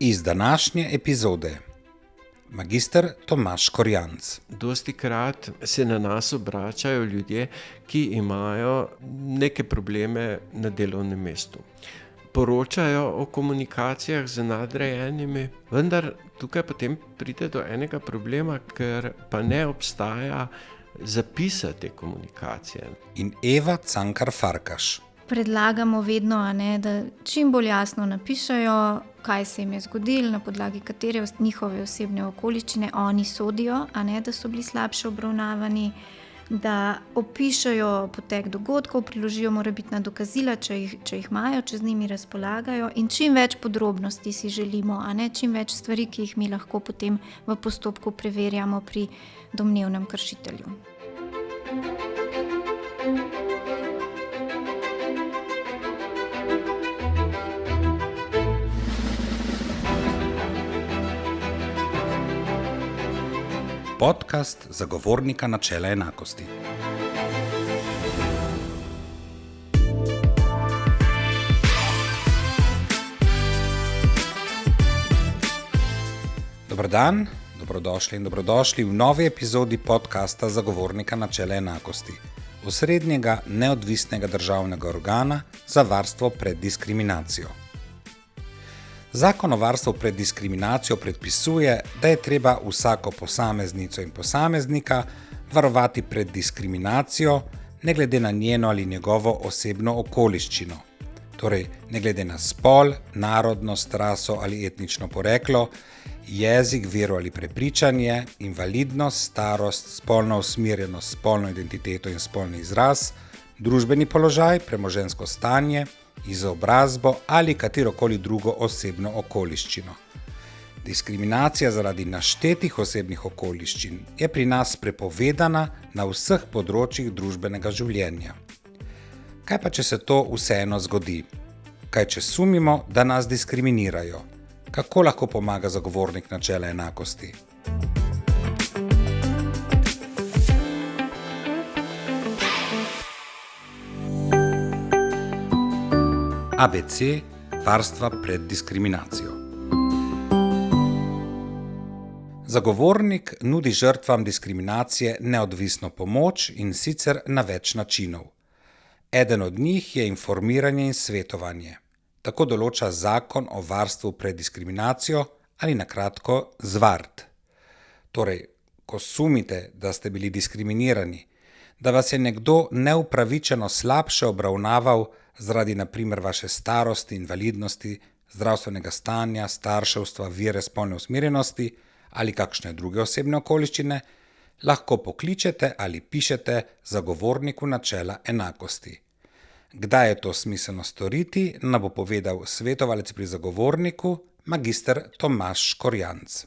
Iz današnje epizode magister Tomaž Škorjanc. Dostikrat se na nas obračajo ljudje, ki imajo neke probleme na delovnem mestu. Poročajo o komunikacijah z nadrejenimi, vendar tukaj potem pride do enega problema, ker pa ne obstaja zapisa te komunikacije. In Eva Cankar Farkaš. Predlagamo vedno, da čim bolj jasno napišejo, kaj se jim je zgodilo, na podlagi katere njihove osebne okoliščine oni sodijo, da so bili slabše obravnavani, da opišejo potek dogodkov, priložijo morebitna dokazila, če jih imajo, če z njimi razpolagajo, in čim več podrobnosti si želimo, čim več stvari, ki jih mi lahko potem v postopku preverjamo pri domnevnem kršitelju. Podcast zagovornika načela enakosti. Dober dan, dobrodošli in dobrodošli v novi epizodi podcasta zagovornika načela enakosti, osrednjega neodvisnega državnega organa za varstvo pred diskriminacijo. Zakon o varstvu pred diskriminacijo predpisuje, da je treba vsako posameznico in posameznika varovati pred diskriminacijo, ne glede na njeno ali njegovo osebno okoliščino. Torej, ne glede na spol, narodnost, raso ali etnično poreklo, jezik, vero ali prepričanje, invalidnost, starost, spolno usmerjenost, spolno identiteto in spolni izraz, družbeni položaj, premoženjsko stanje, izobrazbo ali katerokoli drugo osebno okoliščino. Diskriminacija zaradi naštetih osebnih okoliščin je pri nas prepovedana na vseh področjih družbenega življenja. Kaj pa, če se to vseeno zgodi? Kaj, če sumimo, da nas diskriminirajo? Kako lahko pomaga zagovornik načela enakosti? ABC varstva pred diskriminacijo. Zagovornik nudi žrtvam diskriminacije neodvisno pomoč in sicer na več načinov. Eden od njih je informiranje in svetovanje. Tako določa Zakon o varstvu pred diskriminacijo ali na kratko ZVARD. Torej, ko sumite, da ste bili diskriminirani, da vas je nekdo neupravičeno slabše obravnaval zaradi na primer vaše starosti, invalidnosti, zdravstvenega stanja, starševstva, vere, spolne usmerjenosti ali kakšne druge osebne okoliščine, lahko pokličete ali pišete zagovorniku načela enakosti. Kdaj je to smiselno storiti, nam bo povedal svetovalec pri zagovorniku, magister Tomaž Škorjanc.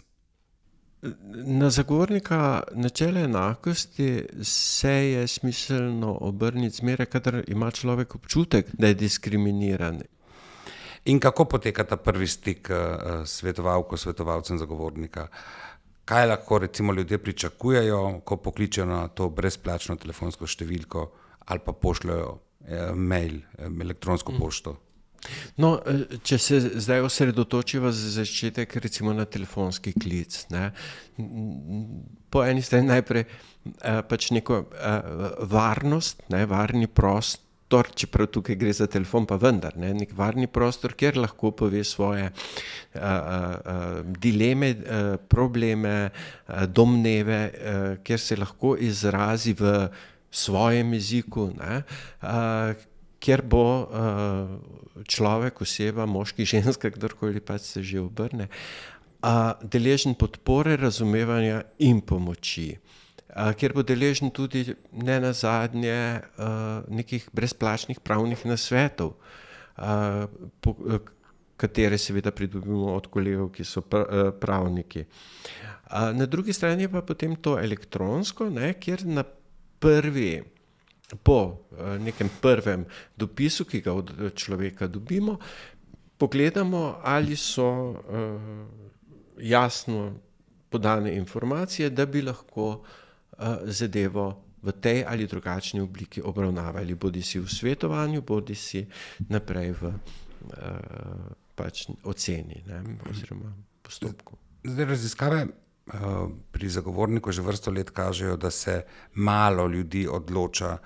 Na zagovornika načela enakosti se je smiselno obrniti zmeraj, kadar ima človek občutek, da je diskriminiran. In kako poteka ta prvi stik svetovalcem zagovornika? Kaj lahko recimo ljudje pričakujejo, ko pokličejo na to brezplačno telefonsko številko ali pa pošljajo mail, elektronsko pošto? No, če se zdaj osredotočiva za začetek recimo na telefonski klic, po eni strani najprej pač neko varnost, varni prostor, čeprav tukaj gre za telefon, pa vendar, nek varni prostor, kjer lahko pove svoje dileme, probleme, domneve, kjer se lahko izrazi v svojem jeziku, kjer bo človek, oseba, moški, ženska, kdorkoli pač se že obrne, deležen podpore, razumevanja in pomoči. Kjer bo deležen tudi ne nazadnje nekih brezplačnih pravnih nasvetov, katere seveda pridobimo od kolegov, ki so pravniki. Na drugi strani pa potem to elektronsko, kjer na po nekem prvem dopisu, ki ga od človeka dobimo, pogledamo, ali so jasno podane informacije, da bi lahko zadevo v tej ali drugačni obliki obravnavali, bodisi v svetovanju, bodisi naprej v pač oceni, ne, oziroma postopku. Zdaj, raziskave pri zagovorniku že vrsto let kažejo, da se malo ljudi odloča,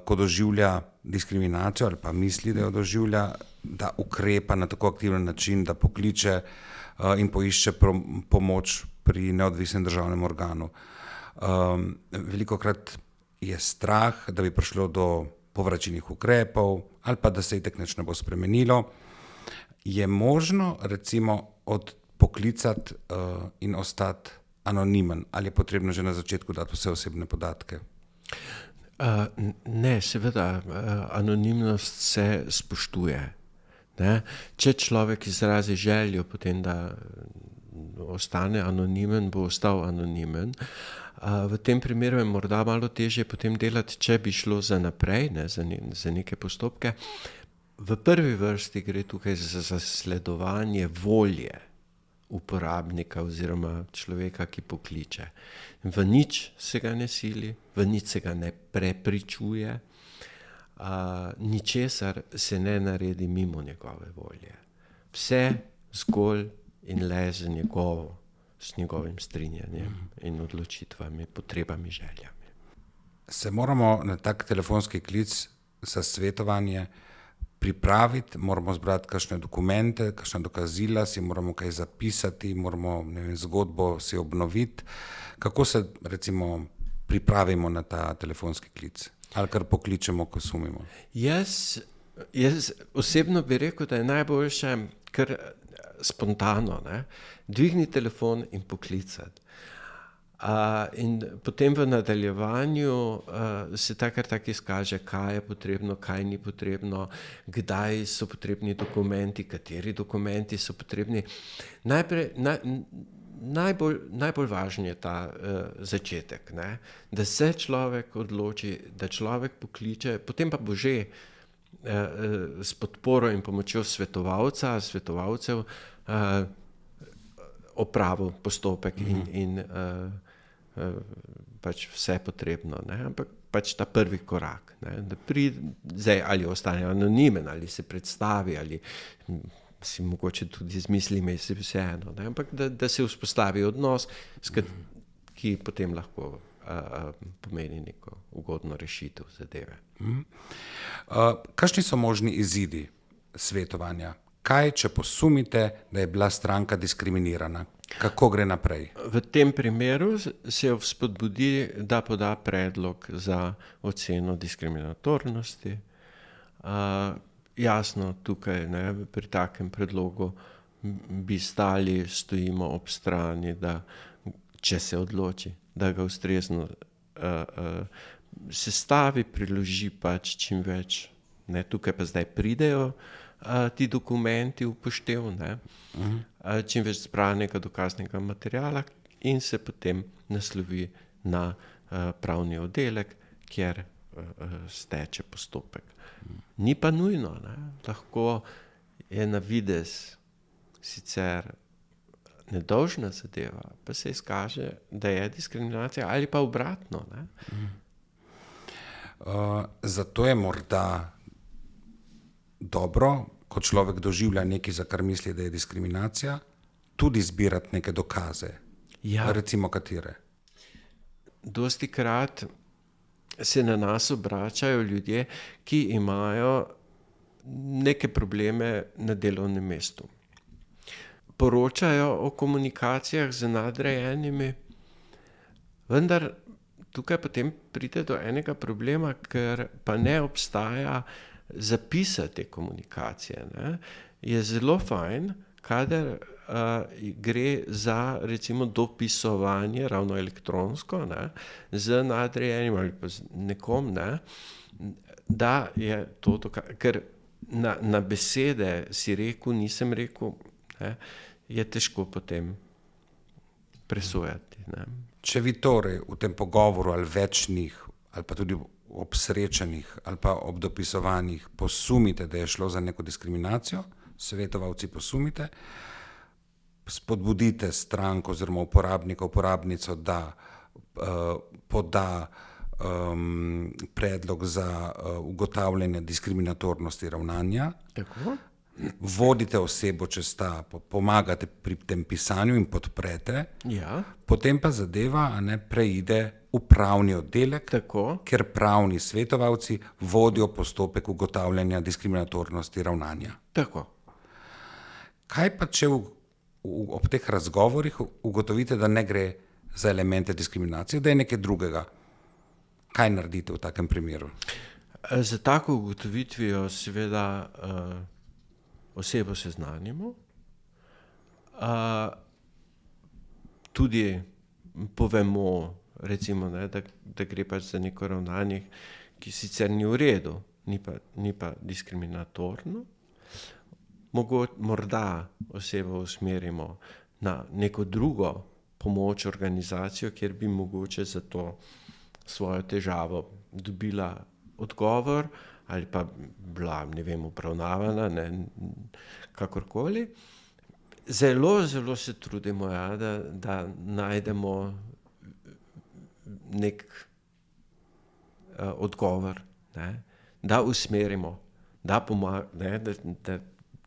ko doživlja diskriminacijo ali pa misli, da jo doživlja, da ukrepa na tako aktiven način, da pokliče in poišče pomoč pri neodvisnem državnem organu. Velikokrat je strah, da bi prišlo do povračilnih ukrepov ali pa da se itak nič ne bo spremenilo. Je možno recimo poklicati in ostati anonimen ali je potrebno že na začetku dati vse osebne podatke? Ne, seveda, anonimnost se spoštuje. Ne? Če človek izrazi željo potem, da ostane anonimen, bo ostal anonimen. V tem primeru je morda malo težje potem delati, če bi šlo za naprej, ne, za neke postopke. V prvi vrsti gre tukaj za zasledovanje volje uporabnika oziroma človeka, ki pokliče. V nič se ga ne sili, v nič se ga ne prepričuje, ničesar se ne naredi mimo njegove volje. Vse zgolj in le z njegovim strinjanjem in odločitvami, potrebami, željami. Se moramo na tak telefonski klic za svetovanje pripraviti, moramo zbrati kakšne dokumente, kakšna dokazila, si moramo kaj zapisati, moramo zgodbo si obnoviti. Kako se recimo pripravimo na ta telefonski klic? Ali kar pokličemo, ko sumimo? Jaz osebno bi rekel, da je najboljše kar spontano, ne? Dvigni telefon in poklicati. In potem v nadaljevanju se tak izkaže, kaj je potrebno, kaj ni potrebno, kdaj so potrebni dokumenti, kateri dokumenti so potrebni. Najbolj važen je ta začetek, ne? Da se človek odloči, da človek pokliče, potem pa bo že s podporo in pomočjo svetovalcev opravil postopek in pač vse potrebno, ne? Ampak pač ta prvi korak, ne? Da zdaj ali ostane anonimen, ali se predstavi, ali si mogoče tudi izmisli ime, si vseeno, ne? Ampak da se vzpostavi odnos, ki potem lahko pomeni neko ugodno rešitev zadeve. Kakšni so možni izidi svetovanja? Kaj, če posumite, da je bila stranka diskriminirana? Kako gre naprej? V tem primeru se jo spodbudi, da poda predlog za oceno diskriminatornosti. Jasno, tukaj, ne, pri takem predlogu bi stojimo ob strani, da če se odloči, da ga ustrezno sestavi, priloži pač čim več. Ne, tukaj pa zdaj pridejo ti dokumenti upoštev, ne, čim več zbranega dokaznega materiala in se potem naslovi na pravni oddelek, kjer steče postopek. Ni pa nujno, ne, lahko je na videz sicer nedolžna zadeva, pa se izkaže, da je diskriminacija ali pa obratno, ne. Zato je morda dobro, ko človek doživlja nekaj, za kar misli, da je diskriminacija, tudi zbirati neke dokaze. Ja. Recimo katere? Dostikrat se na nas obračajo ljudje, ki imajo neke probleme na delovnem mestu. Poročajo o komunikacijah z nadrejenimi, vendar tukaj potem pride do enega problema, ker pa ne obstaja zapisa te komunikacije, ne. Je zelo fajn, kadar gre za recimo dopisovanje, ravno elektronsko, ne, z nadrejenim ali pa z nekom, ne, da je to, ker na besede si rekel, nisem rekel, ne, je težko potem presojati, ne. Če vi torej v tem pogovoru ali več njih, ali pa tudi ob srečanjih ali pa ob dopisovanjih posumite, da je šlo za neko diskriminacijo, svetovalci posumite, spodbudite stranko oziroma uporabnika, uporabnico, da poda predlog za ugotavljanje diskriminatornosti ravnanja. Tako? vodite osebo čez ta, pomagate pri tem pisanju in podprete, Ja, potem pa zadeva preide v pravni oddelek, tako. kjer pravni svetovalci vodijo postopek ugotavljanja diskriminatornosti ravnanja. Tako. Kaj pa, če ob teh razgovorih ugotovite, da ne gre za elemente diskriminacije, da je nekaj drugega? Kaj naredite v takem primeru? Za tako ugotovitvijo seveda osebo seznanimo, tudi povemo, recimo, da gre pač za neko ravnanje, ki sicer ni v redu, ni pa diskriminatorno. Morda osebo usmerimo na neko drugo pomoč, organizacijo, kjer bi mogoče za to svojo težavo dobila odgovor ali pa bila, obravnavana, kakorkoli. Zelo, zelo se trudimo, da najdemo nek odgovor, da usmerimo, da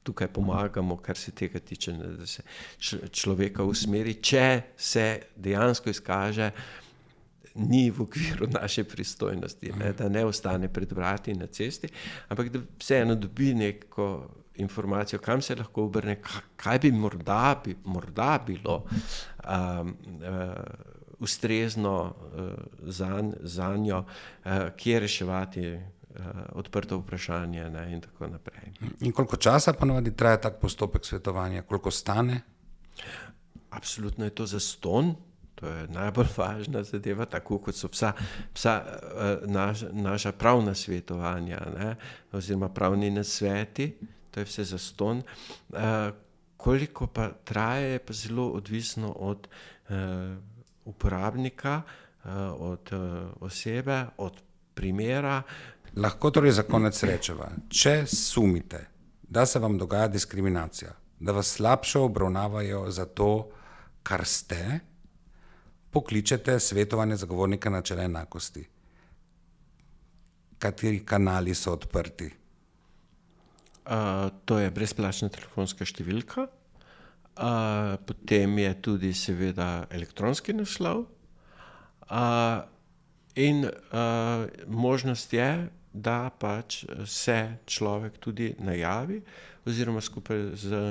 tukaj pomagamo, kar se tega tiče, da se človeka usmeri, če se dejansko izkaže, ni v okviru naše pristojnosti, da ne ostane pred vrati na cesti, ampak da vseeno dobi neko informacijo, kam se lahko obrne, kaj bi morda bilo ustrezno zanjo, kje reševati odprto vprašanje in tako naprej. In koliko časa ponavadi traja tak postopek svetovanja? Koliko stane? Absolutno je to zastonj. To je najbolj važna zadeva, tako kot so vsa naša pravna svetovanja, oziroma pravni nasveti, to je vse zastonj. Koliko pa traje, je pa zelo odvisno od uporabnika, od osebe, od primera. Lahko torej za konec rečeva, če sumite, da se vam dogaja diskriminacija, da vas slabše obravnavajo za to, kar ste, pokličete svetovanje zagovornika načela enakosti. Kateri kanali so odprti? To je brezplačna telefonska številka, potem je tudi seveda elektronski naslov in možnost je, da pač se človek tudi najavi oziroma skupaj z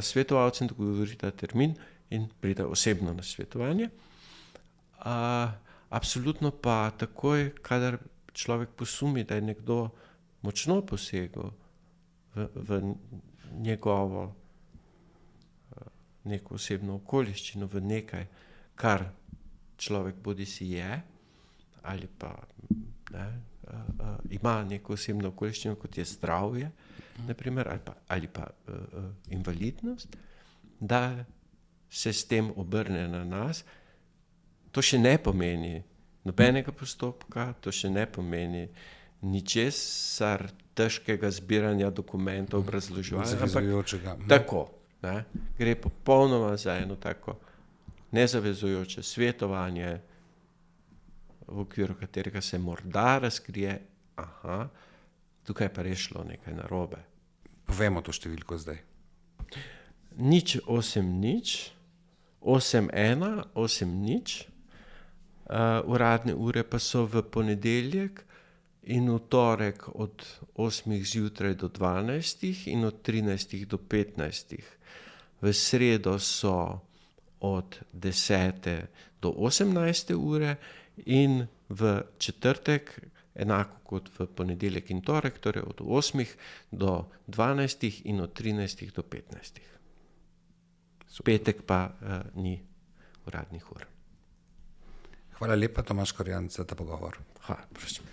svetovalcem dogovorita termin in pride osebno na svetovanje. Absolutno pa takoj, kadar človek posumi, da je nekdo močno posegel v njegovo neko osebno okoliščino, v nekaj, kar človek bodisi je ali pa ima neko osebno okoliščino, kot je zdravje, naprimer, ali pa invalidnost, da se s tem obrne na nas. To še ne pomeni nobenega postopka, to še ne pomeni ničesar težkega zbiranja dokumentov, obrazloževanja. Zavezujočega. Tako, gre popolnoma za eno tako nezavezujoče svetovanje, v okviru katerega se morda razkrije, tukaj pa res šlo nekaj narobe. Povemo to številko zdaj. 080 81 80. Uradne ure pa so v ponedeljek in v torek od 8 zjutraj do 12 in od 13 do 15. V sredo so od 10 do 18 ure in v četrtek, enako kot v ponedeljek in torek, torej od 8 do 12 in od 13 do 15. Petek pa ni uradnih ur. Hvala lepa, Tomaž Korjan, za ta pogovor. Hvala, prosim.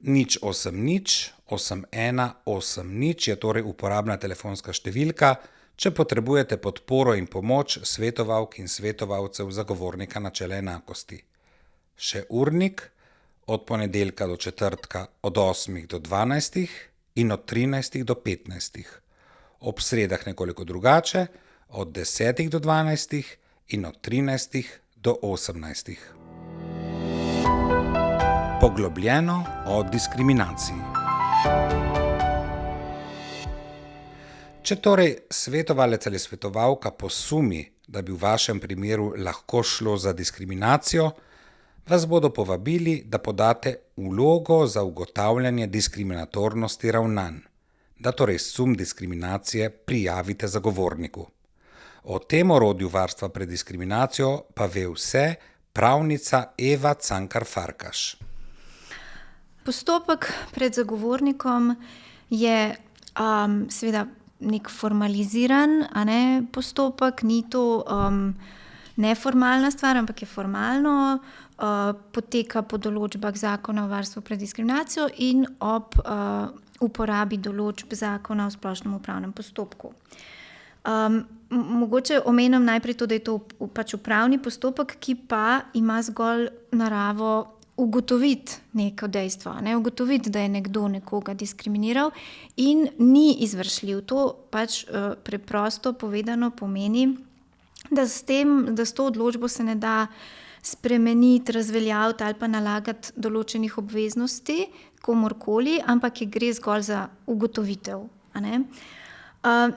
080 81 80 je torej uporabna telefonska številka, če potrebujete podporo in pomoč svetovalk in svetovalcev zagovornika načela enakosti. Še urnik od ponedeljka do četrtka od 8 do 12 in od 13 do 15. Ob sredah nekoliko drugače, od 10 do 12 in od 13 do 18. Poglobljeno o diskriminaciji. Če torej svetovalec ali svetovalka posumi, da bi v vašem primeru lahko šlo za diskriminacijo, vas bodo povabili, da podate vlogo za ugotavljanje diskriminatornosti ravnanj, da torej sum diskriminacije prijavite zagovorniku. O tem orodju varstva pred diskriminacijo pa ve vse pravnica Eva Cankar Farkaš. Postopek pred zagovornikom je seveda nek formaliziran, postopek, ni to neformalna stvar, ampak je formalno, poteka po določbah Zakona o varstvu pred diskriminacijo in ob uporabi določb Zakona o splošnem upravnem postopku. Mogoče omenim najprej to, da je to pač upravni postopek, ki pa ima zgolj naravo ugotoviti neko dejstvo, ugotoviti, da je nekdo nekoga diskriminiral in ni izvršljiv. To pač preprosto povedano pomeni, da s to odločbo se ne da spremeniti, razveljaviti ali pa nalagati določenih obveznosti komurkoli, ampak gre zgolj za ugotovitev.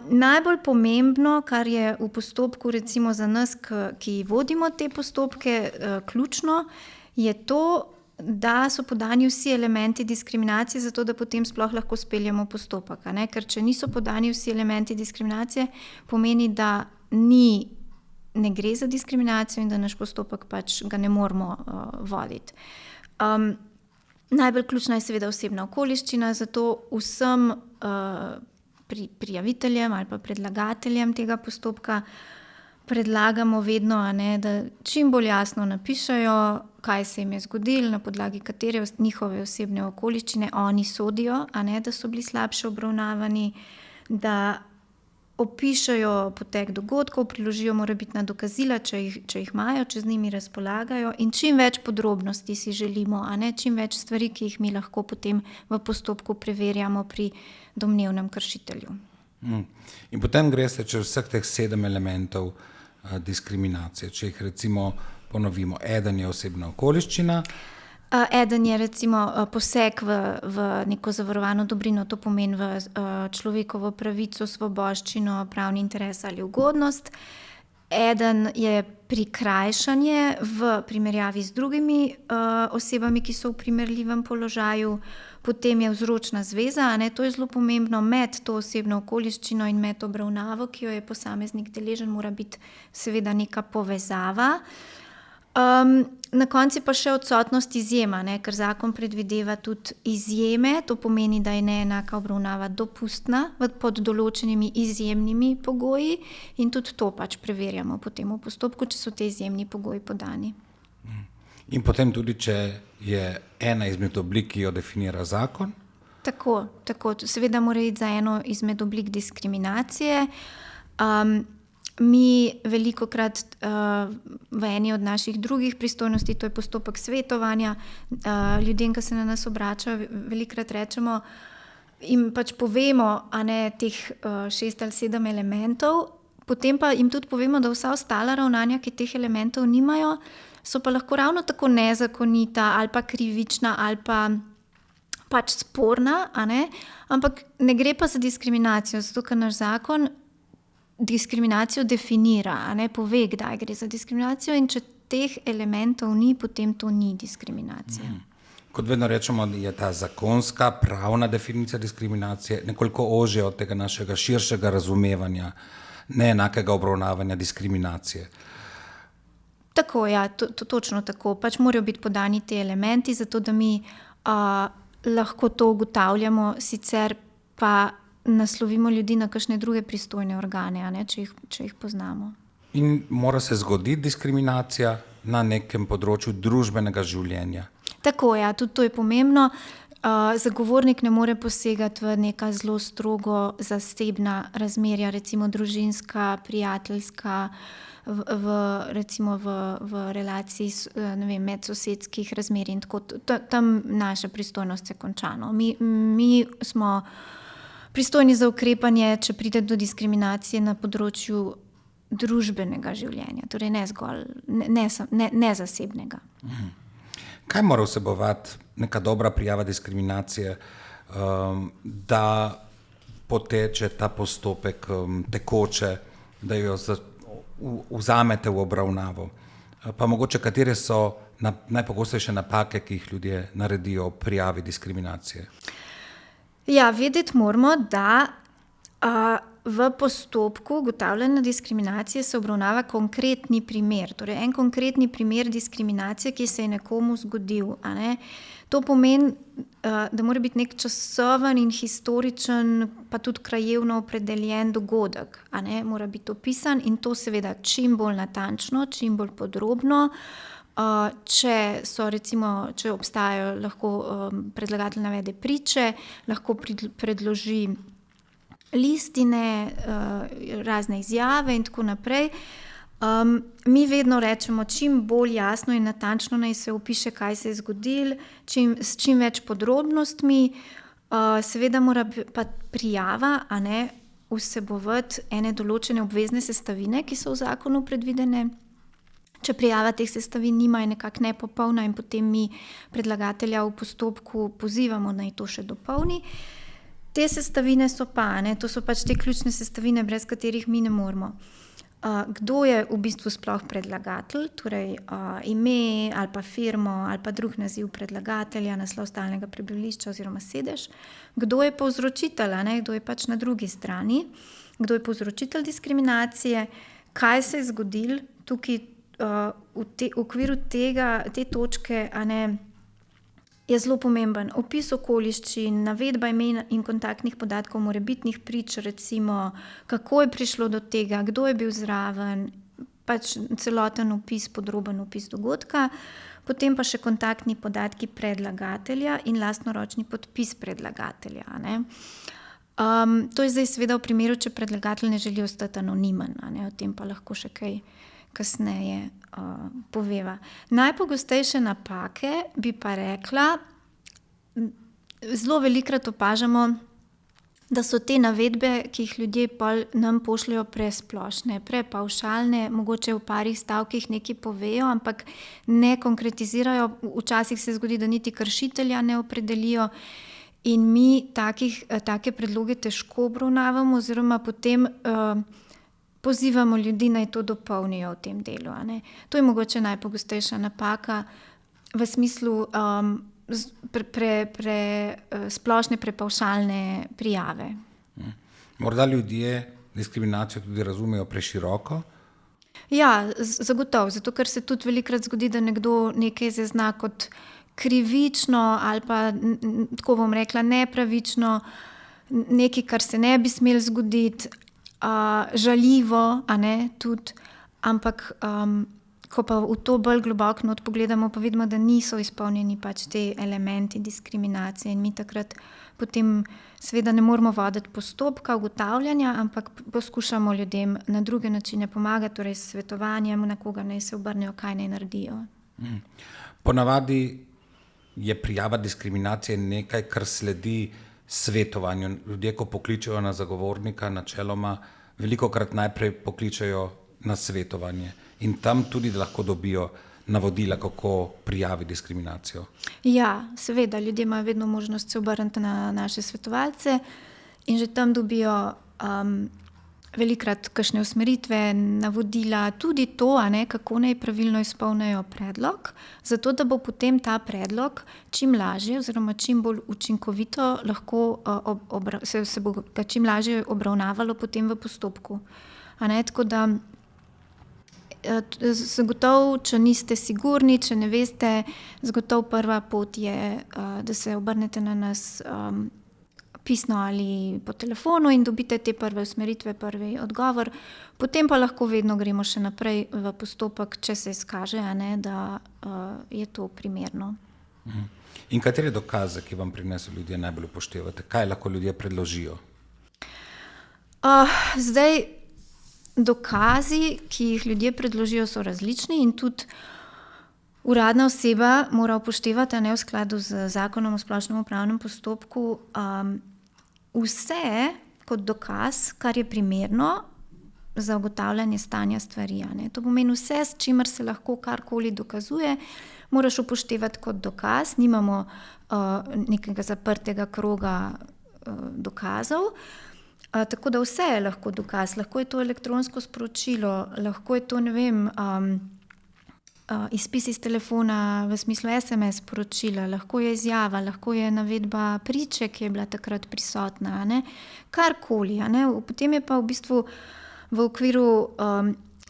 Najbolj pomembno, kar je v postopku recimo za nas, ki vodimo te postopke, ključno, je to, da so podani vsi elementi diskriminacije, zato da potem sploh lahko speljemo postopek. Ker če niso podani vsi elementi diskriminacije, pomeni, da ne gre za diskriminacijo in da naš postopek pač ga ne moremo voditi. Najbolj ključna je seveda osebna okoliščina, zato vsem prijaviteljem ali pa predlagateljem tega postopka predlagamo vedno, da čim bolj jasno napišejo, kaj se jim je zgodilo, na podlagi katere njihove osebne okoliščine oni sodijo, da so bili slabše obravnavani, da opišejo potek dogodkov, priložijo morebitna dokazila, če jih imajo, če z njimi razpolagajo, in čim več podrobnosti si želimo, čim več stvari, ki jih mi lahko potem v postopku preverjamo pri domnevnem kršitelju. In potem greste čez vseh teh 7 elementov diskriminacije. Če jih recimo ponovimo, eden je osebna okoliščina. Eden je recimo poseg v neko zavarovano dobrino, to pomeni v človekovo pravico, svoboščino, pravni interes ali ugodnost. Eden je prikrajšanje v primerjavi z drugimi osebami, ki so v primerljivem položaju. Potem je vzročna zveza, to je zelo pomembno, med to osebno okoliščino in med obravnavo, ki jo je posameznik deležen, mora biti seveda neka povezava. Na koncu pa še odsotnost izjema, ker zakon predvideva tudi izjeme, to pomeni, da je neenaka obravnava dopustna pod določenimi izjemnimi pogoji in tudi to pač preverjamo potem v postopku, če so te izjemni pogoji podani. In potem tudi, če je ena izmed oblik, ki jo definira zakon? Tako. Seveda mora iti za eno izmed oblik diskriminacije. Mi velikokrat v eni od naših drugih pristojnosti, to je postopek svetovanja, ljudem, ki se na nas obračajo, velikokrat rečemo in pač povemo, teh 6 ali 7 elementov, potem pa jim tudi povemo, da vsa ostala ravnanja, ki teh elementov nimajo, so pa lahko ravno tako nezakonita ali pa krivična ali pa pač sporna, ampak ne gre pa za diskriminacijo, zato ker naš zakon diskriminacijo definira, pove, kdaj gre za diskriminacijo, in če teh elementov ni, potem to ni diskriminacija. Kot vedno rečemo, je ta zakonska, pravna definicija diskriminacije nekoliko ožja od tega našega širšega razumevanja neenakega obravnavanja diskriminacije. Tako, ja, točno tako. Pač morajo biti podani ti elementi, zato da mi lahko to ugotavljamo, sicer pa naslovimo ljudi na kakšne druge pristojne organe, če jih poznamo. In mora se zgoditi diskriminacija na nekem področju družbenega življenja? Tako, ja, tudi to je pomembno. Zagovornik ne more posegati v neka zelo strogo zasebna razmerja, recimo družinska, prijateljska, recimo v relaciji medsosedskih razmerij in tako. Tam naša pristojnost je končana. Mi smo pristojni za ukrepanje, če pride do diskriminacije na področju družbenega življenja, torej ne zgolj ne zasebnega. Kaj mora vsebovati neka dobra prijava diskriminacije, da poteče ta postopek tekoče, da jo vzamete v obravnavo. Pa mogoče katere so najpogostejše napake, ki jih ljudje naredijo v prijavi diskriminacije? Ja, vedeti moramo, da v postopku ugotavljanja diskriminacije se obravnava konkretni primer, torej en konkretni primer diskriminacije, ki se je nekomu zgodil. To pomeni, da mora biti nek časoven in historičen, pa tudi krajevno opredeljen dogodek. Mora biti opisan in to seveda čim bolj natančno, čim bolj podrobno. Če obstajajo, lahko predlagatelj navede priče, lahko predloži listine, razne izjave in tako naprej. Mi vedno rečemo, čim bolj jasno in natančno naj se opiše, kaj se je zgodilo, s čim več podrobnostmi. Seveda mora pa prijava vsebovati ene določene obvezne sestavine, ki so v zakonu predvidene. Če prijava teh sestavin nima, je nekako nepopolna in potem mi predlagatelja v postopku pozivamo, naj to še dopolni. Te sestavine so to so pač te ključne sestavine, brez katerih mi ne moremo. Kdo je v bistvu sploh predlagatelj, torej ime ali pa firmo ali pa drug naziv predlagatelja, naslov stalnega prebivališča oziroma sedež. Kdo je povzročitelj, kdo je pač na drugi strani, kdo je povzročitelj diskriminacije, kaj se je zgodilo tukaj v okviru te točke, je zelo pomemben opis okoliščin, navedba imen in kontaktnih podatkov morebitnih prič, recimo kako je prišlo do tega, kdo je bil zraven, pač celoten opis, podroben opis dogodka, potem pa še kontaktni podatki predlagatelja in lastnoročni podpis predlagatelja. To je zdaj seveda v primeru, če predlagatelj ne želi ostati anonimen, o tem pa lahko še kaj kasneje poveva. Najpogostejše napake bi pa rekla, zelo velikokrat opažamo, da so te navedbe, ki jih ljudje nam pošljajo presplošne, prepavšalne, mogoče v parih stavkih nekaj povejo, ampak ne konkretizirajo. Včasih se zgodi, da niti kršitelja ne opredelijo in mi take predloge težko obravnavamo oziroma potem pozivamo ljudi, naj to dopolnijo v tem delu. To je mogoče najpogostejša napaka v smislu splošne prepavšalne prijave. Morda ljudje diskriminacijo tudi razumejo preširoko? Ja, zagotovo, zato ker se tudi velikokrat zgodi, da nekdo nekaj zazna kot krivično ali pa, tako bom rekla, nepravično, nekaj, kar se ne bi smelo zgoditi, žaljivo, tudi, ampak ko pa v to bolj globoko not pogledamo, pa vidimo, da niso izpolnjeni pač te elementi diskriminacije in mi takrat potem seveda ne moramo voditi postopka ugotavljanja, ampak poskušamo ljudem na druge načine pomagati, torej s svetovanjem, na koga naj se obrnejo, kaj naj naredijo. Ponavadi je prijava diskriminacije nekaj, kar sledi svetovanju. Ljudje, ko pokličejo na zagovornika, načeloma velikokrat najprej pokličejo na svetovanje in tam tudi lahko dobijo navodila, kako prijaviti diskriminacijo. Ja, seveda, ljudje imajo vedno možnost se obrniti na naše svetovalce in že tam dobijo velikokrat kakšne usmeritve, navodila, tudi to, kako naj pravilno izpolnijo predlog, zato da bo potem ta predlog čim lažje oziroma čim bolj učinkovito lahko se bo ga čim lažje obravnavalo potem v postopku. Tako da zagotovo, če niste sigurni, če ne veste, zagotovo prva pot je, da se obrnete na nas pisno ali po telefonu in dobite te prve usmeritve, prvi odgovor. Potem pa lahko vedno gremo še naprej v postopek, če se izkaže, da je to primerno. In katere dokaze, ki vam prineso ljudje, najbolj upoštevate? Kaj lahko ljudje predložijo? Zdaj, dokazi, ki jih ljudje predložijo, so različni in tudi uradna oseba mora upoštevati, v skladu z zakonom o splošnem upravnem postopku, vse kot dokaz, kar je primerno za ugotavljanje stanja stvari. To pomeni vse, s čimer se lahko karkoli dokazuje, moraš upoštevati kot dokaz. Nimamo nekega zaprtega kroga dokazov. Tako da vse je lahko dokaz, lahko je to elektronsko sporočilo, lahko je to, ne vem, izpis iz telefona v smislu SMS sporočila, lahko je izjava, lahko je navedba priče, ki je bila takrat prisotna, ne? Karkoli. Ne? Potem je pa v bistvu v okviru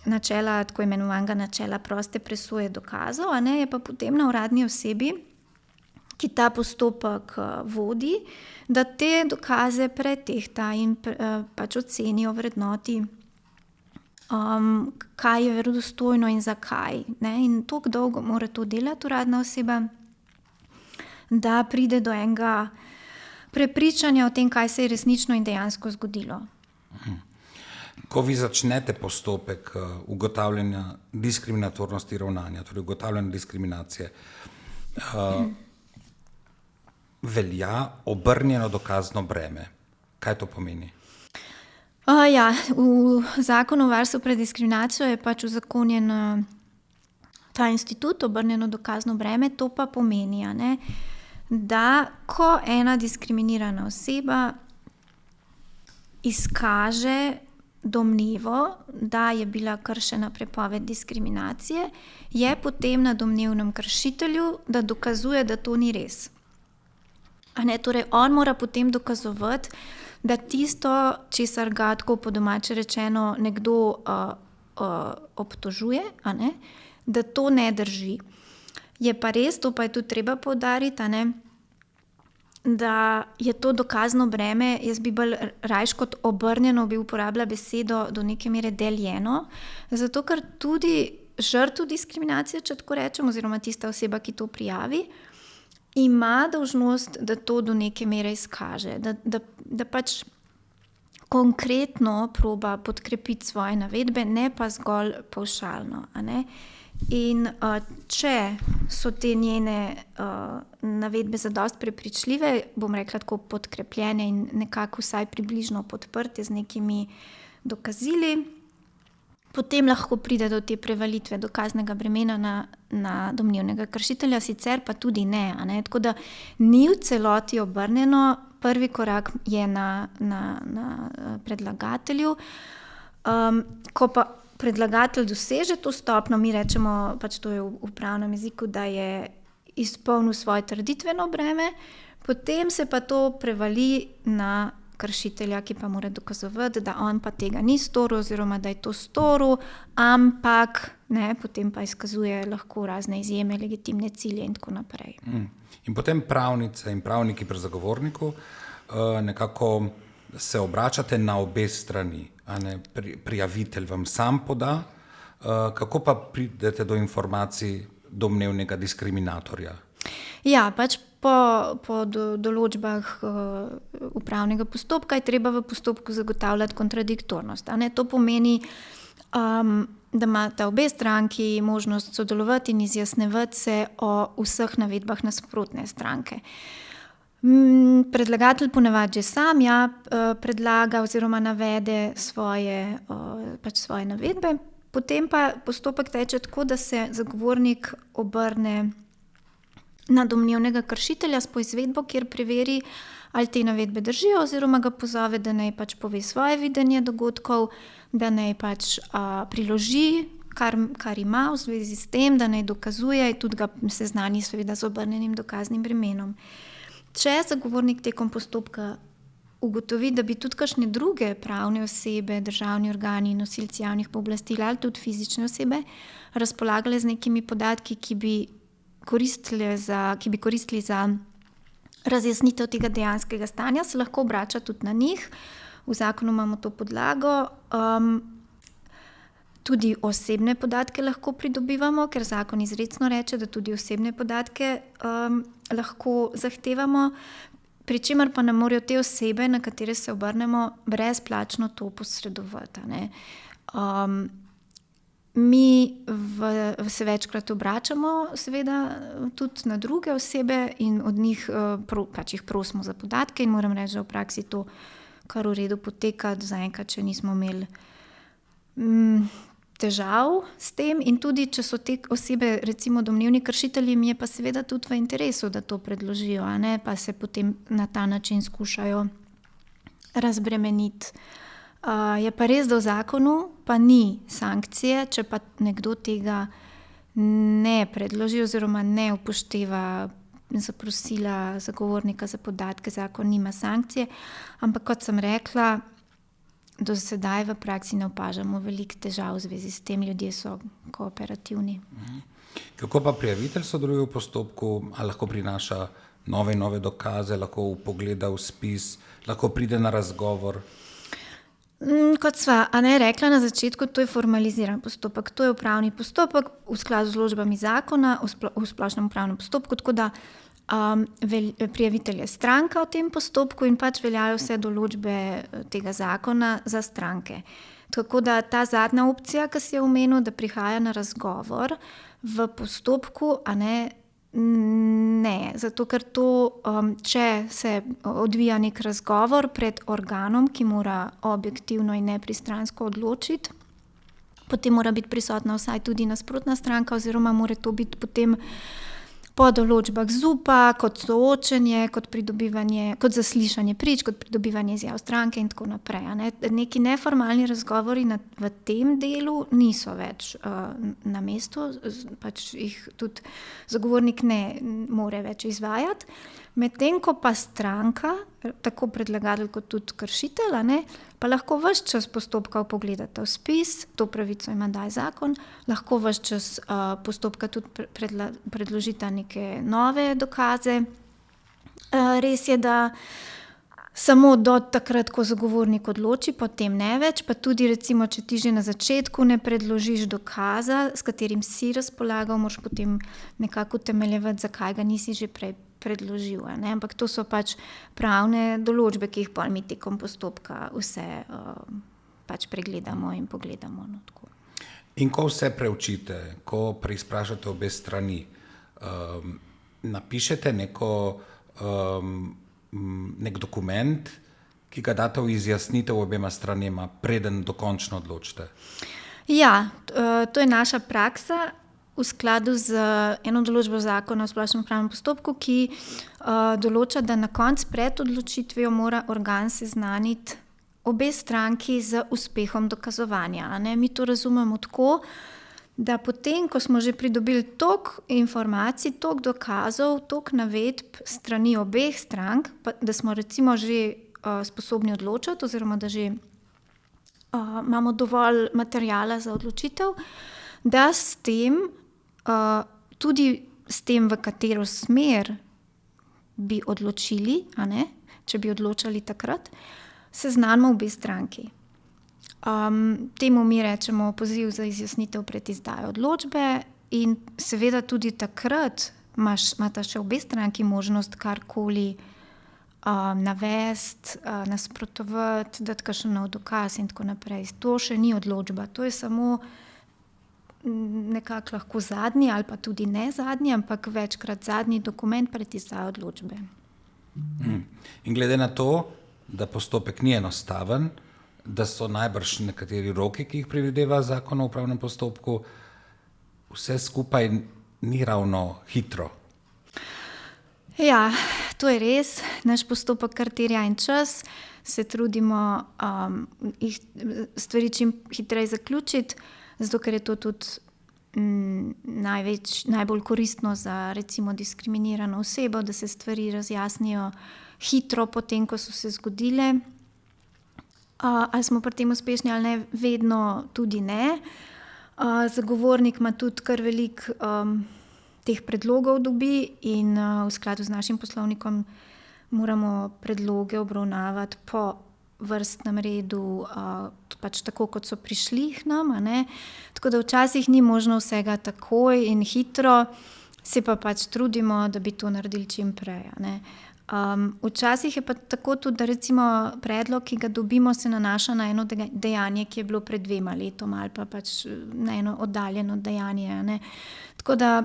načela, tako imenovanega načela proste presoje dokazov, ne? Je pa potem na uradni osebi, ki ta postopek vodi, da te dokaze pretehta in pač ocenijo vrednoti, kaj je verodostojno in zakaj. Ne? In toliko dolgo mora to delati uradna oseba, da pride do enega prepričanja o tem, kaj se je resnično in dejansko zgodilo. Ko vi začnete postopek ugotavljanja diskriminatornosti ravnanja, torej ugotavljanja diskriminacije, velja obrnjeno dokazno breme. Kaj to pomeni? Ja, v zakonu o varstvu pred diskriminacijo je pač uzakonjen ta institut, obrnjeno dokazno breme. To pa pomeni, ne, da ko ena diskriminirana oseba izkaže domnevo, da je bila kršena prepoved diskriminacije, je potem na domnevnem kršitelju, da dokazuje, da to ni res. Torej, on mora potem dokazovati, da tisto, česar ga tako po domače rečeno nekdo obtožuje, da to ne drži. Je pa res, to pa je tudi treba poudariti, da je to dokazno breme, jaz bi bolj rajš kot obrnjeno bi uporabila besedo do neke mere deljeno, zato ker tudi žrtev diskriminacije, če tako rečem, oziroma tista oseba, ki to prijavi, ima dolžnost, da to do neke mere izkaže, da pač konkretno proba podkrepiti svoje navedbe, ne pa zgolj pavšalno. In če so te njene navedbe zadosti prepričljive, bom rekla tako podkrepljene in nekako vsaj približno podprte z nekimi dokazili, potem lahko pride do te prevalitve dokaznega bremena na domnevnega kršitelja, sicer pa tudi ne. Tako da ni v celoti obrnjeno, prvi korak je na predlagatelju. Ko pa predlagatelj doseže to stopnjo, mi rečemo, pač to je v pravnem jeziku, da je izpolnil svoje trditveno breme, potem se pa to prevali na kršitelja, ki pa mora dokazovati, da on pa tega ni storil oziroma da je to storil, ampak potem pa izkazuje lahko razne izjeme, legitimne cilje in tako naprej. In potem pravnice in pravniki pri zagovorniku nekako se obračate na obe strani. Prijavitelj vam sam poda, kako pa pridete do informacij domnevnega diskriminatorja? Ja, pač po določbah upravnega postopka je treba v postopku zagotavljati kontradiktornost. To pomeni, da imata obe stranki možnost sodelovati in izjasnevati se o vseh navedbah nasprotne stranke. Predlagatelj ponavadi že sam predlaga oziroma navede svoje navedbe, potem pa postopek teče tako, da se zagovornik obrne na domnevnega kršitelja s poizvedbo, kjer preveri, ali te navedbe držijo, oziroma ga pozove, da naj pač pove svoje videnje dogodkov, da naj pač priloži, kar ima v zvezi s tem, da naj dokazuje, tudi ga seznani seveda z obrnjenim dokaznim bremenom. Če zagovornik tekom postopka ugotovi, da bi tudi kakšne druge pravne osebe, državni organi, nosilci javnih pooblastil ali tudi fizične osebe razpolagale z nekimi podatki, ki bi koristili za razjasnitev tega dejanskega stanja, se lahko obrača tudi na njih. V zakonu imamo to podlago. Tudi osebne podatke lahko pridobivamo, ker zakon izrecno reče, da tudi osebne podatke lahko zahtevamo, pri čemer pa ne morejo te osebe, na katere se obrnemo, brezplačno to posredovati. Mi se večkrat obračamo seveda tudi na druge osebe in od njih pač jih prosimo za podatke in moram reči, da v praksi to kar v redu poteka, zaenkrat še nismo imeli težav s tem in tudi, če so te osebe recimo domnevni kršitelji, mi je pa seveda tudi v interesu, da to predložijo, pa se potem na ta način skušajo razbremeniti. Je pa res, da v zakonu pa ni sankcije, če pa nekdo tega ne predloži oziroma ne upošteva zaprosila zagovornika za podatke, zakon nima sankcije, ampak kot sem rekla, do sedaj v praksi ne opažamo veliko težav v zvezi s tem, ljudje so kooperativni. Kako pa prijavitelj sodeluje v postopku, ali lahko prinaša nove dokaze, lahko vpogleda v spis, lahko pride na razgovor? Kot sva rekla na začetku, to je formaliziran postopek, to je upravni postopek v skladu z določbami zakona v splošnem upravnem postopku, tako da prijavitelj je stranka v tem postopku in pač veljajo vse določbe tega zakona za stranke. Tako da ta zadnja opcija, ki si je omenil, da prihaja na razgovor v postopku, ne, zato ker to, če se odvija nek razgovor pred organom, ki mora objektivno in nepristransko odločiti, potem mora biti prisotna vsaj tudi nasprotna stranka oziroma mora to biti potem po določbah ZUP-a, kot soočenje, kot zaslišanje prič, kot pridobivanje izjav stranke in tako naprej. Neki neformalni razgovori v tem delu niso več na mestu, pač jih tudi zagovornik ne more več izvajati. Medtem ko pa stranka, tako predlagatelj kot tudi kršitelj, pa lahko ves čas postopka vpogledata v spis, to pravico ima daj zakon, lahko ves čas postopka tudi predložita neke nove dokaze. Res je, da samo do takrat, ko zagovornik odloči, potem ne več, pa tudi recimo, če ti že na začetku ne predložiš dokaza, s katerim si razpolagal, moraš potem nekako utemeljevati, zakaj ga nisi že prej predložil. Ampak to so pač pravne določbe, ki jih potem mi tekom postopka vse pač pregledamo in pogledamo. In ko vse preučite, ko preizprašate obe strani, napišete nek dokument, ki ga date v izjasnitev obema stranema, preden dokončno odločite? Ja, to je naša praksa v skladu z eno določbo zakona o splošnem upravnem postopku, ki določa, da na koncu pred odločitvijo mora organ seznaniti obe stranki z uspehom dokazovanja. Mi to razumemo tako, da potem, ko smo že pridobili toliko informacij, toliko dokazov, toliko navedb strani obeh strank, da smo recimo že sposobni odločati oziroma da že imamo dovolj materiala za odločitev, da s tem tudi s tem, v katero smer bi odločili, če bi odločali takrat, seznanimo obe stranki. Temu mi rečemo poziv za izjasnitev pred izdajo odločbe in seveda tudi takrat imata še obe stranki možnost karkoli navesti, nasprotovati, dati kakšen nov dokaz in tako naprej. To še ni odločba, to je samo nekako lahko zadnji ali pa tudi ne zadnji, ampak večkrat zadnji dokument pred izdajo odločbe. In glede na to, da postopek ni enostaven, da so najbrž nekateri roki, ki jih predvideva zakon o upravnem postopku, vse skupaj ni ravno hitro. Ja, to je res. Naš postopek kar terja en čas, se trudimo stvari čim hitreje zaključiti, zato ker je to tudi najbolj koristno za recimo diskriminirano osebo, da se stvari razjasnijo hitro potem, ko so se zgodile. Ali smo pri tem uspešni ali ne, vedno tudi ne. Zagovornik ima tudi kar veliko teh predlogov dobi in v skladu z našim poslovnikom moramo predloge obravnavati po vrstnem redu, pač tako, kot so prišli k nam. Tako da včasih ni možno vsega takoj in hitro, se pa pač trudimo, da bi to naredili čim prej. Včasih je pa tako tudi, da recimo predlog, ki ga dobimo, se nanaša na eno dejanje, ki je bilo pred 2 letoma ali pa pač na eno oddaljeno dejanje. Tako da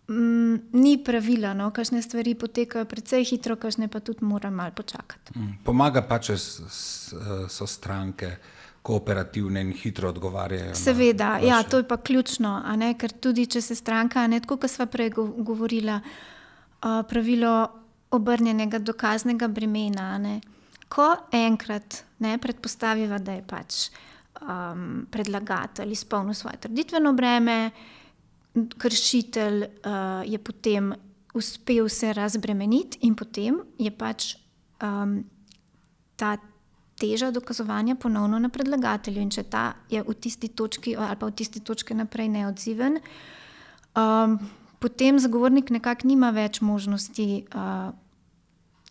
ni pravila, kakšne stvari potekajo precej hitro, kakšne pa tudi mora malo počakati. Pomaga pa, če so stranke kooperativne in hitro odgovarjajo. Seveda, ja, to je pa ključno, ker tudi, če se stranka, tako kot sva prej govorila, pravilo obrnjenega dokaznega bremena, ko enkrat predpostaviva, da je pač predlagatelj izpolnil svoje trditveno breme, kršitelj je potem uspel se razbremeniti in potem je pač ta teža dokazovanja ponovno na predlagatelju. In če ta je v tisti točki ali pa v tisti točki naprej neodziven, potem zagovornik nekako nima več možnosti,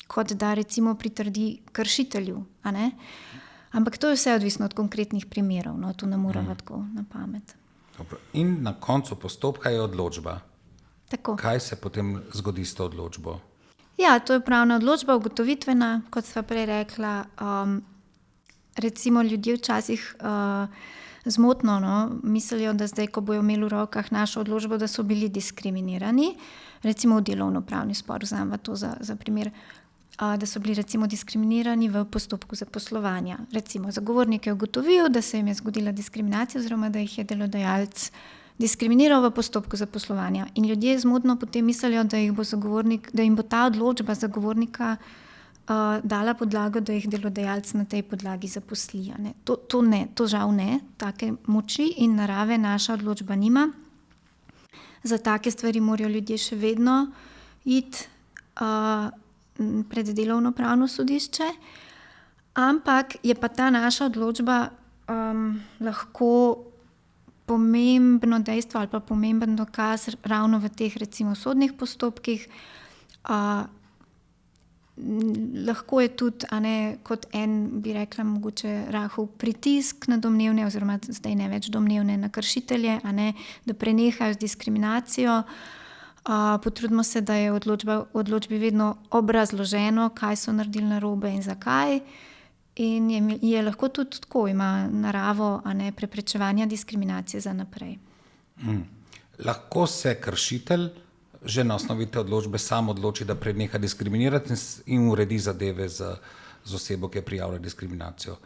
kot da recimo pritrdi kršitelju. A ne? Ampak to je vse odvisno od konkretnih primerov, no, to ne moramo tako na pamet. Dobro. In na koncu postopka je odločba. Tako. Kaj se potem zgodi s to odločbo? Ja, to je pravna odločba, ugotovitvena, kot sva prej rekla. Recimo ljudje včasih zmotno mislijo, da zdaj, ko bojo imeli v rokah našo odločbo, da so bili diskriminirani. Recimo v delovnopravni spor, vzamem to za primer, da so bili recimo diskriminirani v postopku zaposlovanja. Recimo zagovornik je ugotovil, da se jim je zgodila diskriminacija oziroma da jih je delodajalec diskriminiral v postopku zaposlovanja. In ljudje zmotno potem mislijo, da jim bo ta odločba zagovornika dala podlago, da jih delodajalec na tej podlagi zaposli. To žal ne, take moči in narave naša odločba nima. Za take stvari morajo ljudje še vedno iti pred delovnopravno sodišče, ampak je pa ta naša odločba lahko pomembno dejstvo ali pa pomemben dokaz ravno v teh recimo sodnih postopkih. Lahko je tudi kot bi rekla, mogoče rahel pritisk na domnevne oziroma zdaj ne več domnevne na kršitelje, da prenehajo z diskriminacijo. Potrudimo se, da je v odločbi vedno obrazloženo, kaj so naredili narobe in zakaj. In je lahko tudi tako, ima naravo preprečevanja diskriminacije za naprej. Lahko se kršitelj že na osnovi te odločbe sam odloči, da preneha diskriminirati in uredi zadeve z osebo, ki je prijavila diskriminacijo.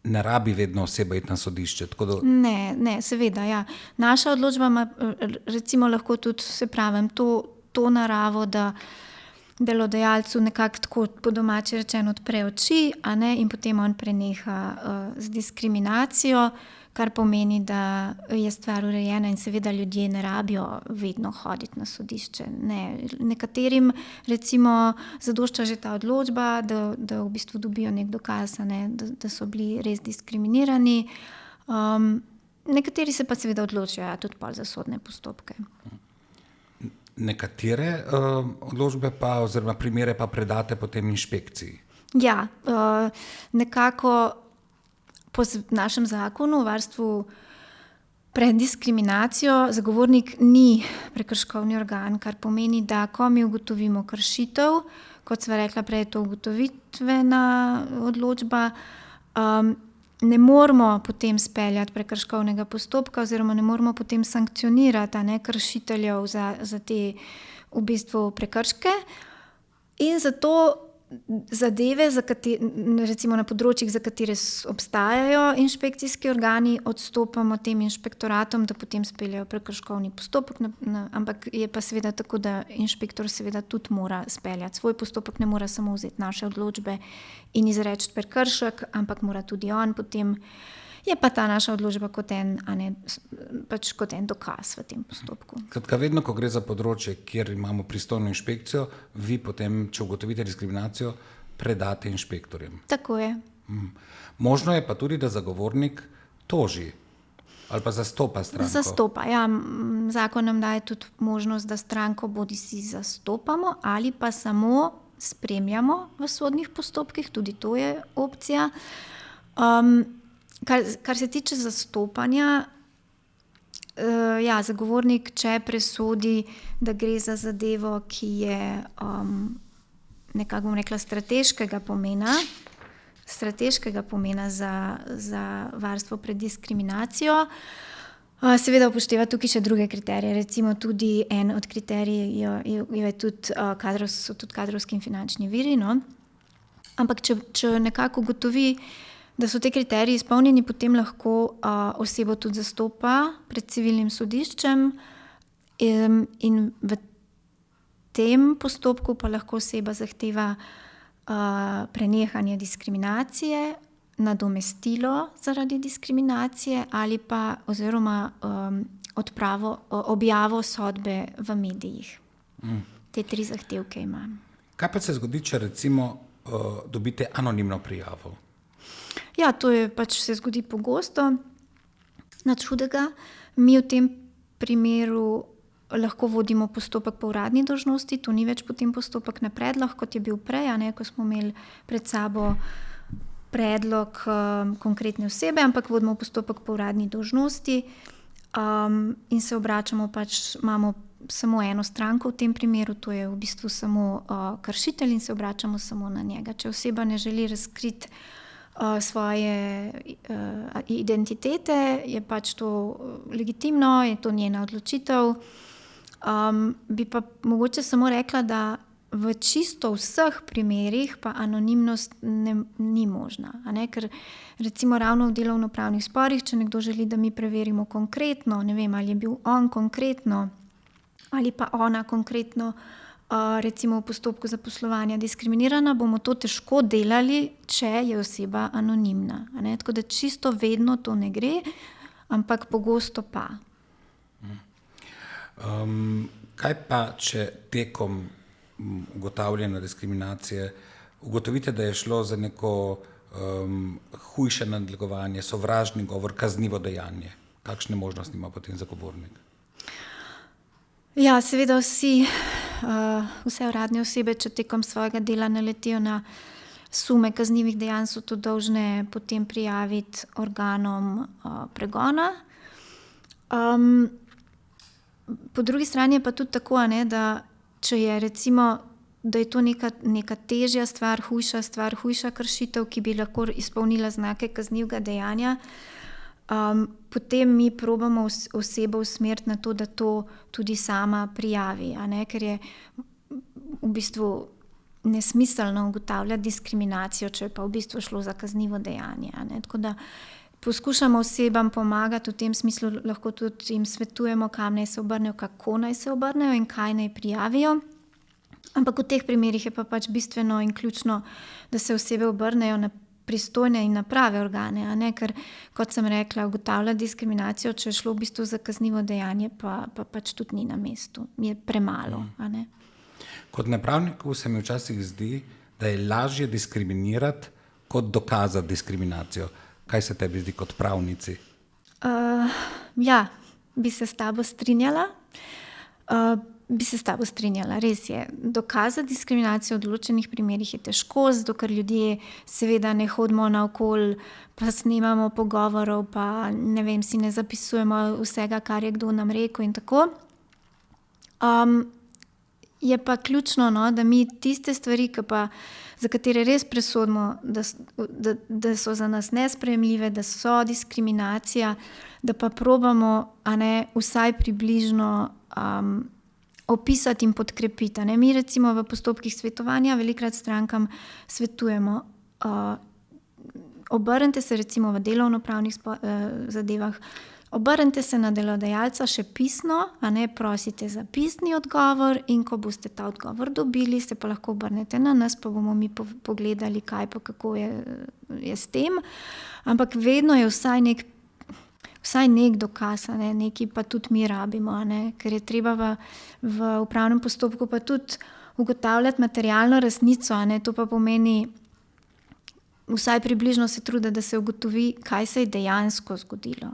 Ne rabi vedno oseba iti na sodišče. Ne, seveda, ja. Naša odločba ima recimo lahko tudi, se pravim, to naravo, da delodajalcu nekako tako po domače rečeno odpre oči, in potem on preneha z diskriminacijo, kar pomeni, da je stvar urejena in seveda ljudje ne rabijo vedno hoditi na sodišče. Ne. Nekaterim recimo zadošča že ta odločba, da v bistvu dobijo nek dokaz, da so bili res diskriminirani. Nekateri se pa seveda odločijo tudi pol za sodne postopke. Nekatere odločbe pa oziroma primere pa predate potem inšpekciji. Ja, nekako po našem zakonu o varstvu pred diskriminacijo zagovornik ni prekrškovni organ, kar pomeni, da ko mi ugotovimo kršitev, kot sva rekla prej, je to ugotovitvena odločba, ne moramo potem speljati prekrškovnega postopka oziroma ne moramo potem sankcionirati kršiteljev za te v bistvu prekrške. In zato zadeve, recimo na področjih, za katere obstajajo inšpekcijski organi, odstopamo tem inšpektoratom, da potem speljejo prekrškovni postopek, ampak je pa seveda tako, da inšpektor seveda tudi mora speljati svoj postopek, ne mora samo vzeti naše odločbe in izreči prekršek, ampak mora tudi on potem. Je pa ta naša odločba kot en dokaz v tem postopku. Kratka, vedno, ko gre za področje, kjer imamo pristojno inšpekcijo, vi potem, če ugotovite diskriminacijo, predate inšpektorjem. Tako je. Možno je pa tudi, da zagovornik toži ali pa zastopa stranko. Zastopa, ja. Zakon nam daje tudi možnost, da stranko bodisi zastopamo ali pa samo spremljamo v sodnih postopkih, tudi to je opcija. Kar se tiče zastopanja, zagovornik, če presodi, da gre za zadevo, ki je nekako bom rekla strateškega pomena za varstvo pred diskriminacijo, seveda upošteva tukaj še druge kriterije. Recimo tudi en od kriterijev so tudi kadrovski in finančni viri. Ampak če nekako ugotovi, da so te kriteriji izpolnjeni, potem lahko osebo tudi zastopa pred civilnim sodiščem in v tem postopku pa lahko oseba zahteva prenehanje diskriminacije, nadomestilo zaradi diskriminacije ali pa oziroma objavo sodbe v medijih. Te 3 zahtevke imam. Kaj pa se zgodi, če recimo dobite anonimno prijavo? Ja, to je pač se zgodi pogosto, nič hudega. Mi v tem primeru lahko vodimo postopek po uradni dolžnosti, to ni več potem postopek na predlog, kot je bil prej, ko smo imeli pred sabo predlog konkretne osebe, ampak vodimo postopek po uradni dolžnosti in se obračamo, pač imamo samo eno stranko v tem primeru, to je v bistvu samo kršitelj in se obračamo samo na njega. Če oseba ne želi razkriti svoje identitete, je pač to legitimno, je to njena odločitev. Bi pa mogoče samo rekla, da v čisto vseh primerih pa anonimnost ni možna. Ker recimo ravno v delovnopravnih sporih, če nekdo želi, da mi preverimo konkretno, ne vem, ali je bil on konkretno ali pa ona konkretno recimo v postopku zaposlovanja diskriminirana, bomo to težko delali, če je oseba anonimna. Tako da čisto vedno to ne gre, ampak pogosto pa. Kaj pa, če tekom ugotavljanja diskriminacije ugotovite, da je šlo za neko hujše nadlegovanje, sovražni govor, kaznivo dejanje? Kakšne možnosti ima potem zagovornik? Ja, seveda vse uradne osebe, če tekom svojega dela naletijo na sume kaznivih dejanj, so to dolžne potem prijaviti organom pregona. Po drugi strani je pa tudi tako, da če je recimo, da je to neka težja stvar, hujša kršitev, ki bi lahko izpolnila znake kaznivega dejanja, potem mi probamo osebo usmeriti na to, da to tudi sama prijavi, ker je v bistvu nesmiselno ugotavljati diskriminacijo, če je pa v bistvu šlo za kaznivo dejanje. Tako da poskušamo osebam pomagati v tem smislu, lahko tudi jim svetujemo, kam naj se obrnejo, kako naj se obrnejo in kaj naj prijavijo. Ampak v teh primerih je pa pač bistveno in ključno, da se osebe obrnejo na pristojne in na prave organe, ker, kot sem rekla, ugotavljati diskriminacijo, če je šlo v bistvu za kaznivo dejanje, pa pač tudi ni na mestu, je premalo. Kot nepravniku se mi včasih zdi, da je lažje diskriminirati, kot dokazati diskriminacijo. Kaj se tebi zdi kot pravnici? Ja, bi se s tabo strinjala. Res je. Dokazati diskriminacijo v določenih primerih je težko, zato ker ljudje seveda ne hodimo naokoli, pa snemamo pogovorov, pa ne vem, si ne zapisujemo vsega, kar je kdo nam rekel in tako. Je pa ključno, da mi tiste stvari, za katere res presodimo, da so za nas nesprejemljive, da so diskriminacija, da pa probamo vsaj približno opisati in podkrepiti. Mi recimo v postopkih svetovanja velikokrat strankam svetujemo, obrnite se recimo v delovnopravnih zadevah, obrnite se na delodajalca še pisno, prosite za pisni odgovor in ko boste ta odgovor dobili, se pa lahko obrnete na nas, pa bomo mi pogledali, kaj pa kako je s tem. Ampak vedno je vsaj nek dokaz, nekaj pa tudi mi rabimo, ker je treba v upravnem postopku pa tudi ugotavljati materialno resnico, to pa pomeni vsaj približno se truditi, da se ugotovi, kaj se je dejansko zgodilo.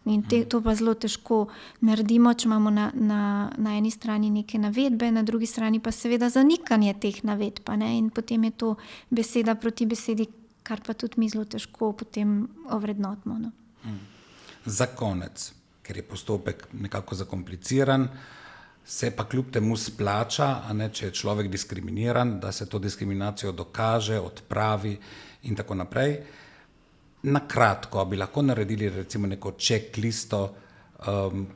In to pa zelo težko naredimo, če imamo na eni strani neke navedbe, na drugi strani pa seveda zanikanje teh navedb, in potem je to beseda proti besedi, kar pa tudi mi zelo težko potem ovrednotimo. Za konec, ker je postopek nekako zakompliciran, se pa kljub temu splača, če je človek diskriminiran, da se to diskriminacijo dokaže, odpravi in tako naprej. Na kratko bi lahko naredili recimo neko checklisto,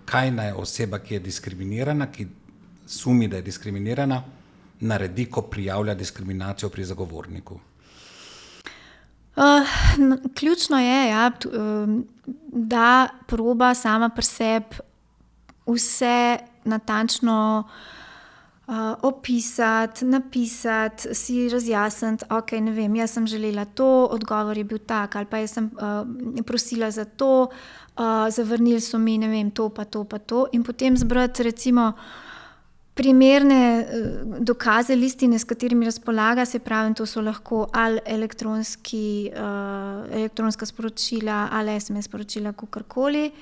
kaj naj oseba, ki je diskriminirana, ki sumi, da je diskriminirana, naredi, ko prijavlja diskriminacijo pri zagovorniku. Ključno je, da proba sama pri sebi vse natančno opisati, napisati, si razjasniti, ok, ne vem, jaz sem želela to, odgovor je bil tak, ali pa jaz sem prosila za to, zavrnili so mi, ne vem, to pa to pa to, in potem zbrati recimo primerne dokaze, listine, s katerimi razpolaga, se pravi, to so lahko ali elektronska sporočila ali SMS sporočila, kakorkoli,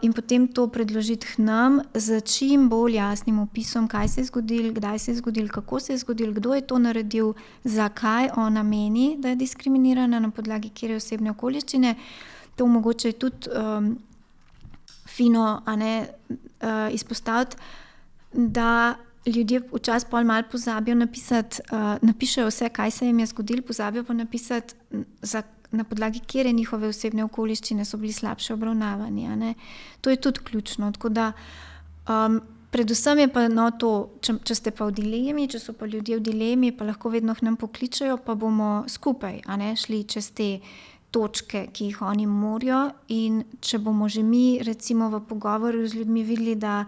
in potem to predložiti k nam z čim bolj jasnim opisom, kaj se je zgodilo, kdaj se je zgodilo, kako se je zgodilo, kdo je to naredil, zakaj ona meni, da je diskriminirana, na podlagi katere osebne okoliščine. To mogoče je tudi fino, izpostaviti, da ljudje včasih pol malo pozabijo napisati, napišejo vse, kaj se jim je zgodilo, pozabijo pa napisati, na podlagi katere njihove osebne okoliščine so bili slabše obravnavani. To je tudi ključno. Tako da, predvsem je pa to, če ste pa v dilemi, če so pa ljudje v dilemi, pa lahko vedno k nam pokličejo, pa bomo skupaj šli čez te točke, ki jih oni morajo, in če bomo že mi recimo v pogovoru z ljudmi videli, da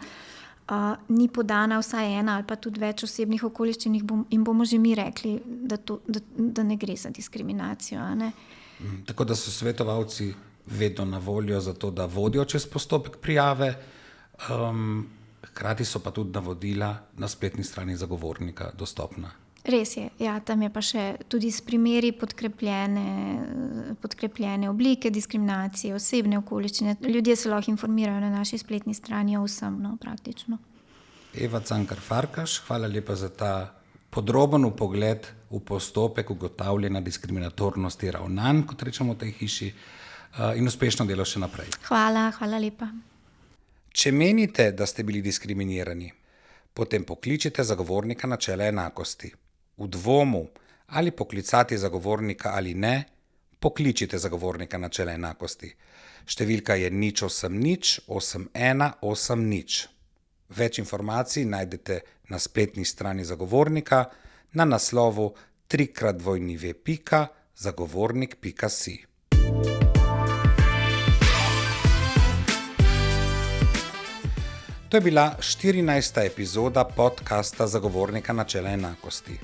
ni podana vsaj ena ali pa tudi več osebnih okoliščin, in bomo že mi rekli, da ne gre za diskriminacijo. Tako da so svetovalci vedno na voljo za to, da vodijo čez postopek prijave, hkrati so pa tudi navodila na spletni strani zagovornika dostopna. Res je, ja, tam je pa še tudi s primeri podkrepljene oblike diskriminacije, osebne okoliščine. Ljudje se lahko informirajo na naši spletni strani o vsem, praktično. Eva Cankar Farkaš, hvala lepa za ta podroben vpogled v postopek ugotavljanja diskriminatornosti ravnanj, kot rečemo v tej hiši, in uspešno delo še naprej. Hvala lepa. Če menite, da ste bili diskriminirani, potem pokličite zagovornika načela enakosti. V dvomu, ali poklicati zagovornika ali ne, pokličite zagovornika načela enakosti. Številka je 080 8180. Več informacij najdete na spletni strani zagovornika na naslovu www.zagovornik.si. To je bila 14. epizoda podcasta Zagovornika načela enakosti.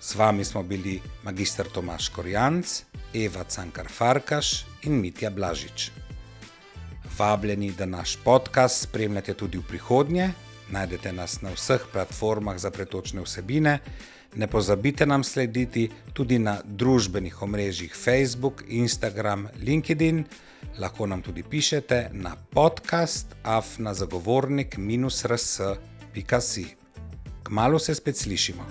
Z vami smo bili magister Tomaž Korjanc, Eva Cankar Farkaš in Mitja Blažič. Vabljeni, da naš podcast spremljate tudi v prihodnje, najdete nas na vseh platformah za pretočne vsebine, ne pozabite nam slediti tudi na družbenih omrežjih Facebook, Instagram, LinkedIn, lahko nam tudi pišete na podcast@zagovornik-rs.si. Kmalu se spet slišimo.